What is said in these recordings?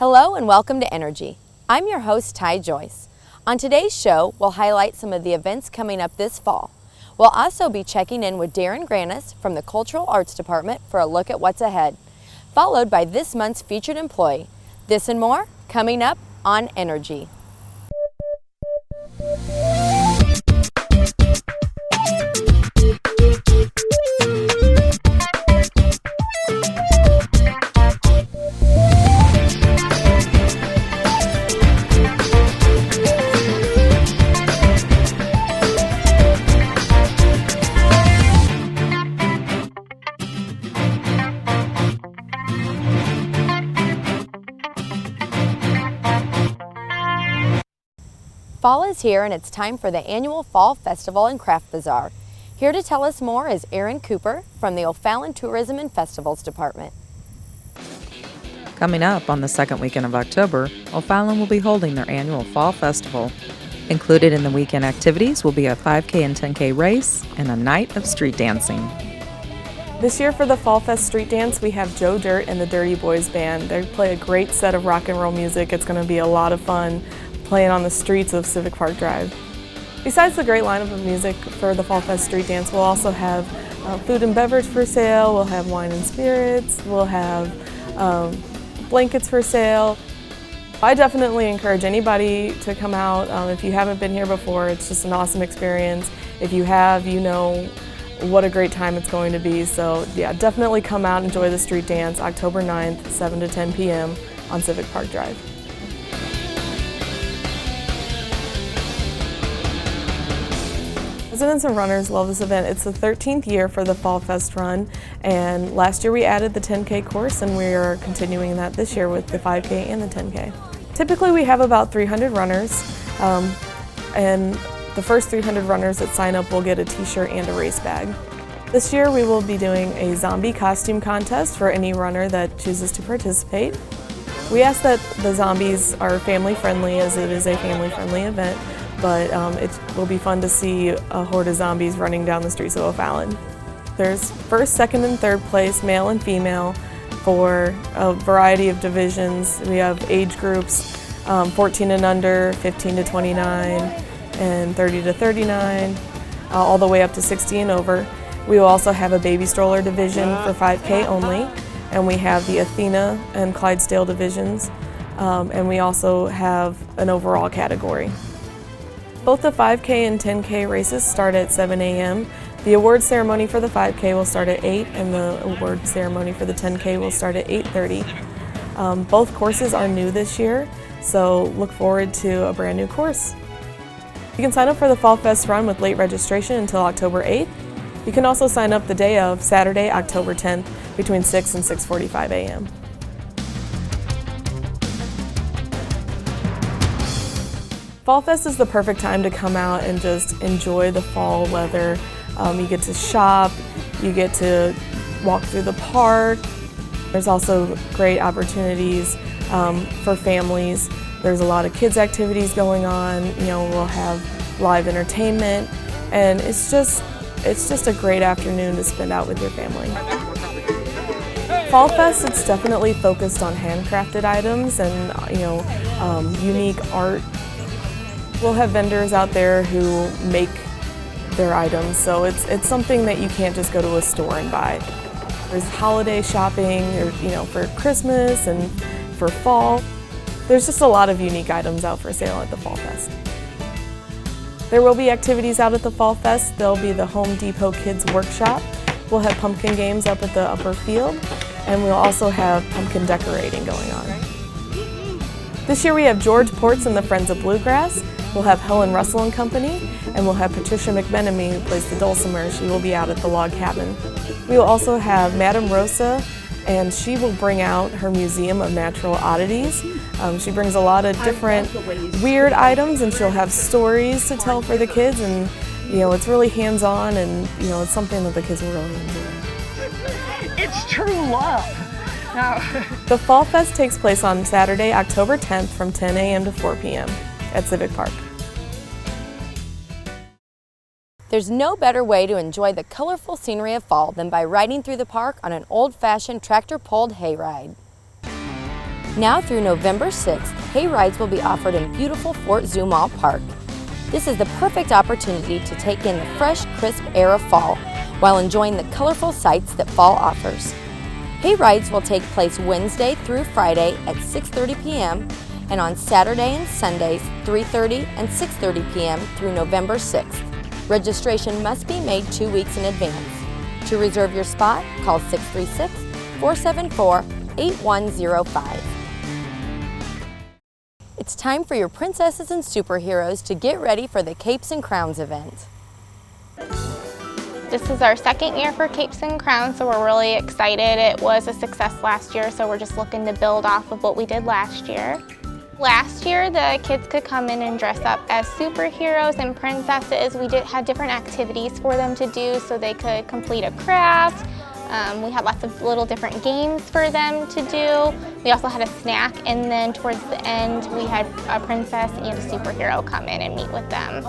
Hello and welcome to Energy. I'm your host, Ty Joyce. On today's show, we'll highlight some of the events coming up this fall. We'll also be checking in with Darren Granis from the Cultural Arts Department for a look at what's ahead, followed by this month's featured employee. This and more coming up on Energy. Fall is here and it's time for the annual Fall Festival and Craft Bazaar. Here to tell us more is Aaron Cooper from the O'Fallon Tourism and Festivals Department. Coming up on the second weekend of October, O'Fallon will be holding their annual Fall Festival. Included in the weekend activities will be a 5K and 10K race and a night of street dancing. This year for the Fall Fest Street Dance, we have Joe Dirt and the Dirty Boys Band. They play a great set of rock and roll music. It's going to be a lot of fun playing on the streets of Civic Park Drive. Besides the great lineup of music for the Fall Fest Street Dance, we'll also have food and beverage for sale, we'll have wine and spirits, we'll have blankets for sale. I definitely encourage anybody to come out. If you haven't been here before, it's just an awesome experience. If you have, you know what a great time it's going to be. So yeah, definitely come out and enjoy the street dance October 9th, 7 to 10 p.m. on Civic Park Drive. Residents and runners love this event. It's the 13th year for the Fall Fest run, and last year we added the 10K course, and we are continuing that this year with the 5K and the 10K. Typically we have about 300 runners, and the first 300 runners that sign up will get a t-shirt and a race bag. This year we will be doing a zombie costume contest for any runner that chooses to participate. We ask that the zombies are family friendly, as it is a family friendly event. But it will be fun to see a horde of zombies running down the streets of O'Fallon. There's first, second, and third place, male and female, for a variety of divisions. We have age groups, 14 and under, 15 to 29, and 30 to 39, all the way up to 60 and over. We will also have a baby stroller division for 5K only, and we have the Athena and Clydesdale divisions, and we also have an overall category. Both the 5K and 10K races start at 7 a.m. The award ceremony for the 5K will start at 8 and the award ceremony for the 10K will start at 8:30. Both courses are new this year, so look forward to a brand new course. You can sign up for the Fall Fest run with late registration until October 8th. You can also sign up the day of, Saturday, October 10th, between 6 and 6:45 a.m. Fall Fest is the perfect time to come out and just enjoy the fall weather. You get to shop, you get to walk through the park. There's also great opportunities for families. There's a lot of kids activities going on. You know, we'll have live entertainment, and it's just a great afternoon to spend out with your family. Fall Fest, it's definitely focused on handcrafted items and unique art. We'll have vendors out there who make their items, so it's something that you can't just go to a store and buy. There's holiday shopping, or for Christmas and for fall. There's just a lot of unique items out for sale at the Fall Fest. There will be activities out at the Fall Fest. There'll be the Home Depot Kids Workshop. We'll have pumpkin games up at the upper field, and we'll also have pumpkin decorating going on. This year we have George Ports and the Friends of Bluegrass. We'll have Helen Russell and Company, and we'll have Patricia McMenemy, who plays the dulcimer. She will be out at the log cabin. We will also have Madame Rosa, and she will bring out her Museum of Natural Oddities. She brings a lot of different weird items, and she'll have stories to tell for the kids, and it's really hands-on, and it's something that the kids will really enjoy. It's true love. Now. The Fall Fest takes place on Saturday, October 10th from 10 a.m. to 4 p.m. at Civic Park. There's no better way to enjoy the colorful scenery of fall than by riding through the park on an old-fashioned tractor-pulled hayride. Now through November 6th, hay rides will be offered in beautiful Fort Zumwalt Park. This is the perfect opportunity to take in the fresh, crisp air of fall while enjoying the colorful sights that fall offers. Hay rides will take place Wednesday through Friday at 6:30 p.m. and on Saturday and Sundays 3:30 and 6:30 p.m. through November 6th. Registration must be made 2 weeks in advance. To reserve your spot, call 636-474-8105. It's time for your princesses and superheroes to get ready for the Capes and Crowns event. This is our second year for Capes and Crowns, so we're really excited. It was a success last year, so we're just looking to build off of what we did last year. Last year, the kids could come in and dress up as superheroes and princesses. We had different activities for them to do, so they could complete a craft. We had lots of little different games for them to do. We also had a snack, and then towards the end, we had a princess and a superhero come in and meet with them.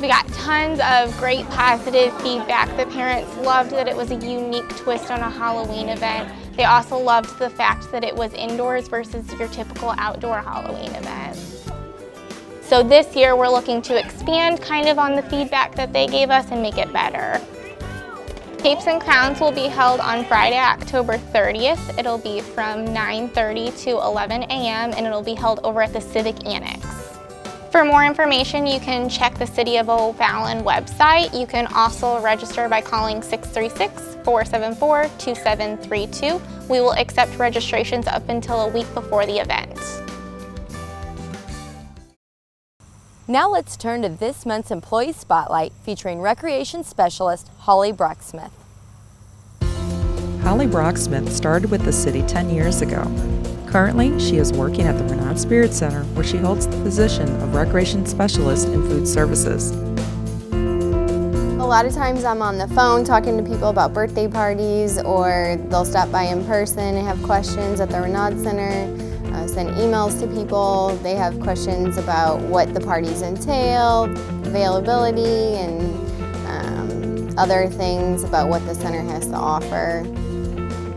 We got tons of great positive feedback. The parents loved that it was a unique twist on a Halloween event. They also loved the fact that it was indoors versus your typical outdoor Halloween event. So this year we're looking to expand kind of on the feedback that they gave us and make it better. Capes and Crowns will be held on Friday, October 30th. It'll be from 9:30 to 11 a.m. and it'll be held over at the Civic Annex. For more information, you can check the City of OFallon website. You can also register by calling 636-474-2732. We will accept registrations up until a week before the event. Now let's turn to this month's Employee Spotlight featuring Recreation Specialist Holly Brocksmith. Holly Brocksmith started with the city 10 years ago. Currently, she is working at the Renowned Spirit Center, where she holds the position of Recreation Specialist in Food Services. A lot of times I'm on the phone talking to people about birthday parties, or they'll stop by in person and have questions at the Renowned Center, send emails to people. They have questions about what the parties entail, availability, and other things about what the center has to offer.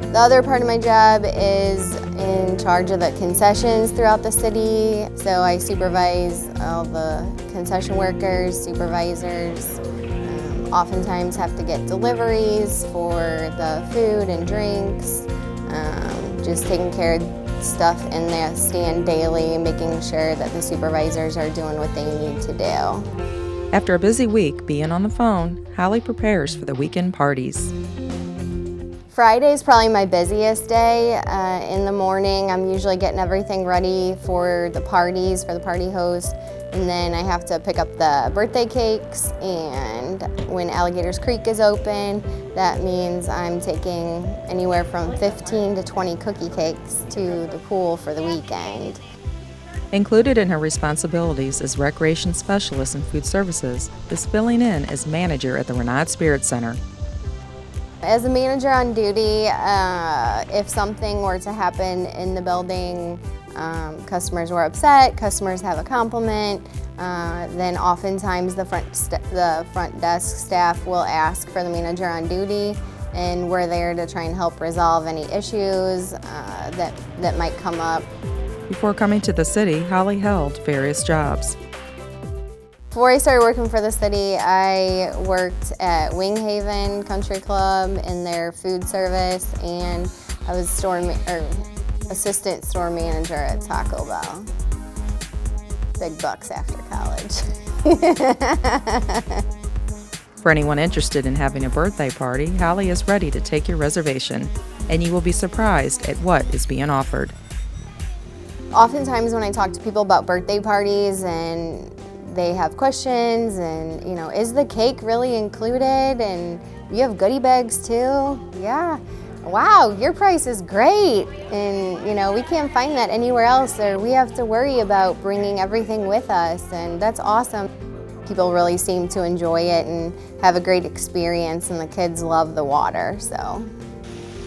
The other part of my job is in charge of the concessions throughout the city. So I supervise all the concession workers, supervisors. Oftentimes have to get deliveries for the food and drinks. Just taking care of stuff in the stand daily, making sure that the supervisors are doing what they need to do. After a busy week being on the phone, Holly prepares for the weekend parties. Friday is probably my busiest day. In the morning, I'm usually getting everything ready for the parties, for the party host, and then I have to pick up the birthday cakes, and when Alligators Creek is open, that means I'm taking anywhere from 15 to 20 cookie cakes to the pool for the weekend. Included in her responsibilities as Recreation Specialist in Food Services is filling in as manager at the Renowned Spirit Center. As a manager on duty, if something were to happen in the building, customers were upset, customers have a compliment, then oftentimes the front desk staff will ask for the manager on duty, and we're there to try and help resolve any issues that might come up. Before coming to the city, Holly held various jobs. Before I started working for the city, I worked at Winghaven Country Club in their food service, and I was assistant store manager at Taco Bell. Big bucks after college. For anyone interested in having a birthday party, Holly is ready to take your reservation, and you will be surprised at what is being offered. Oftentimes when I talk to people about birthday parties and they have questions and, is the cake really included, and you have goodie bags too? Yeah. Wow, your price is great, and we can't find that anywhere else, or we have to worry about bringing everything with us, and that's awesome. People really seem to enjoy it and have a great experience, and the kids love the water, so.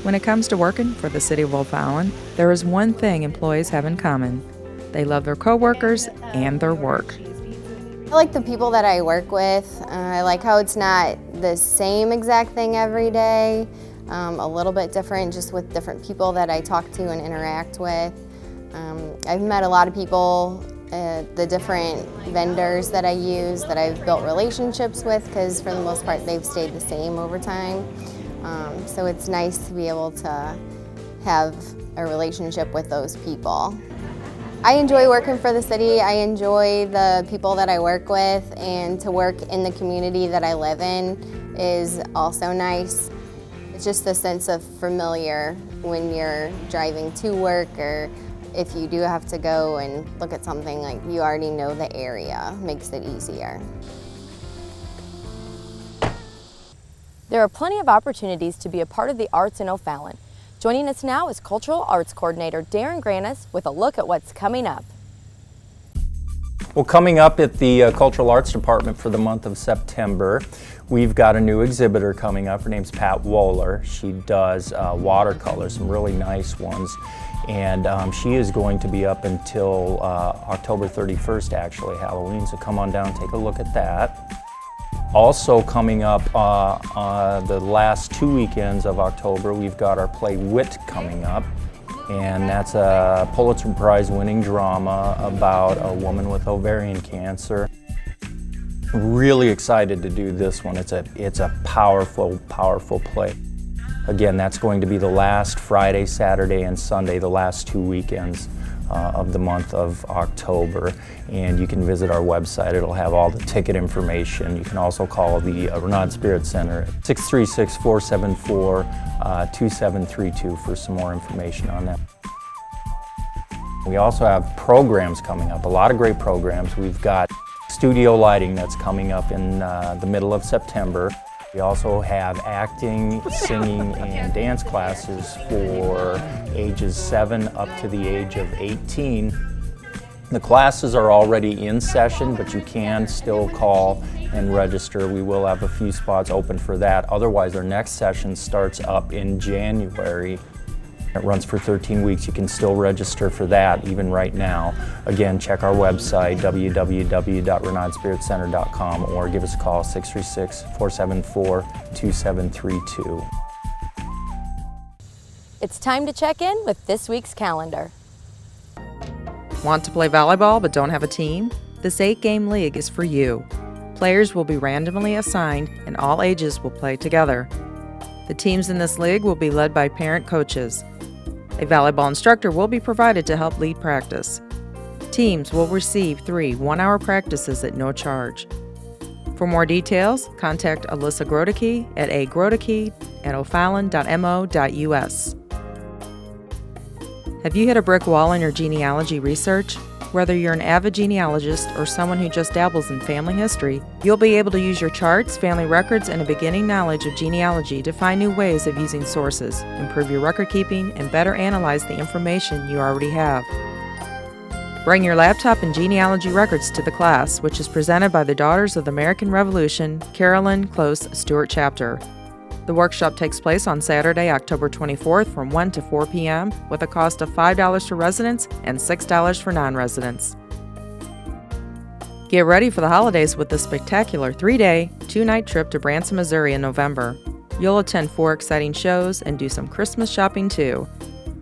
When it comes to working for the City of O'Fallon, there is one thing employees have in common. They love their coworkers and their work. I like the people that I work with. I like how it's not the same exact thing every day. a little bit different just with different people that I talk to and interact with. I've met a lot of people, the different vendors that I use that I've built relationships with, because for the most part they've stayed the same over time. So it's nice to be able to have a relationship with those people. I enjoy working for the city. I enjoy the people that I work with, and to work in the community that I live in is also nice. It's just a sense of familiar when you're driving to work, or if you do have to go and look at something, like you already know the area, makes it easier. There are plenty of opportunities to be a part of the arts in O'Fallon. Joining us now is Cultural Arts Coordinator Darren Granis with a look at what's coming up. Well, coming up at the Cultural Arts Department for the month of September, we've got a new exhibitor coming up. Her name's Pat Wohler. She does watercolors, some really nice ones, and she is going to be up until October 31st, actually, Halloween, so come on down, take a look at that. Also coming up the last 2 weekends of October, we've got our play Wit coming up, and that's a Pulitzer Prize winning drama about a woman with ovarian cancer. Really excited to do this one. It's a powerful, powerful play. Again, that's going to be the last Friday, Saturday, and Sunday, the last 2 weekends of the month of October, and you can visit our website. It'll have all the ticket information. You can also call the Renaud Spirit Center at 636-474-2732 for some more information on that. We also have programs coming up, a lot of great programs. We've got studio lighting that's coming up in the middle of September. We also have acting, singing, and dance classes for ages 7 up to the age of 18. The classes are already in session, but you can still call and register. We will have a few spots open for that. Otherwise, our next session starts up in January. It runs for 13 weeks. You can still register for that even right now. Again, check our website, www.renaudspiritcenter.com, or give us a call, 636-474-2732. It's time to check in with this week's calendar. Want to play volleyball but don't have a team? This 8-game league is for you. Players will be randomly assigned and all ages will play together. The teams in this league will be led by parent coaches. A volleyball instructor will be provided to help lead practice. Teams will receive 3 one-hour practices at no charge. For more details, contact Alyssa Grodeke at agrodeke@ofallon.mo.us. Have you hit a brick wall in your genealogy research? Whether you're an avid genealogist or someone who just dabbles in family history, you'll be able to use your charts, family records, and a beginning knowledge of genealogy to find new ways of using sources, improve your record keeping, and better analyze the information you already have. Bring your laptop and genealogy records to the class, which is presented by the Daughters of the American Revolution, Carolyn Close Stewart Chapter. The workshop takes place on Saturday, October 24th from 1 to 4 p.m. with a cost of $5 for residents and $6 for non-residents. Get ready for the holidays with this spectacular 3-day, 2-night trip to Branson, Missouri in November. You'll attend 4 exciting shows and do some Christmas shopping too.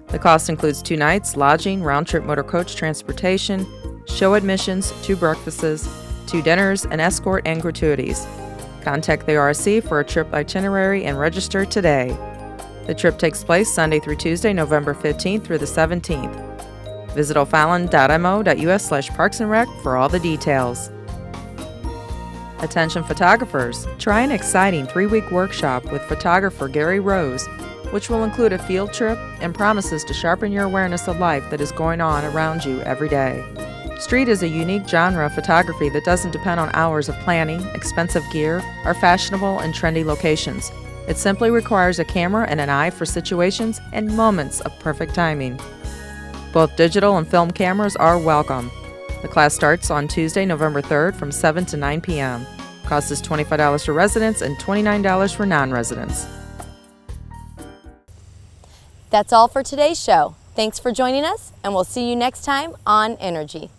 The cost includes 2 nights, lodging, round-trip motor coach transportation, show admissions, 2 breakfasts, 2 dinners, an escort, and gratuities. Contact the RSC for a trip itinerary and register today. The trip takes place Sunday through Tuesday, November 15th through the 17th. Visit ofallon.mo.us/parksandrec for all the details. Attention photographers, try an exciting 3-week workshop with photographer Gary Rose, which will include a field trip and promises to sharpen your awareness of life that is going on around you every day. Street is a unique genre of photography that doesn't depend on hours of planning, expensive gear, or fashionable and trendy locations. It simply requires a camera and an eye for situations and moments of perfect timing. Both digital and film cameras are welcome. The class starts on Tuesday, November 3rd from 7 to 9 p.m. Cost is $25 for residents and $29 for non-residents. That's all for today's show. Thanks for joining us, and we'll see you next time on Energy.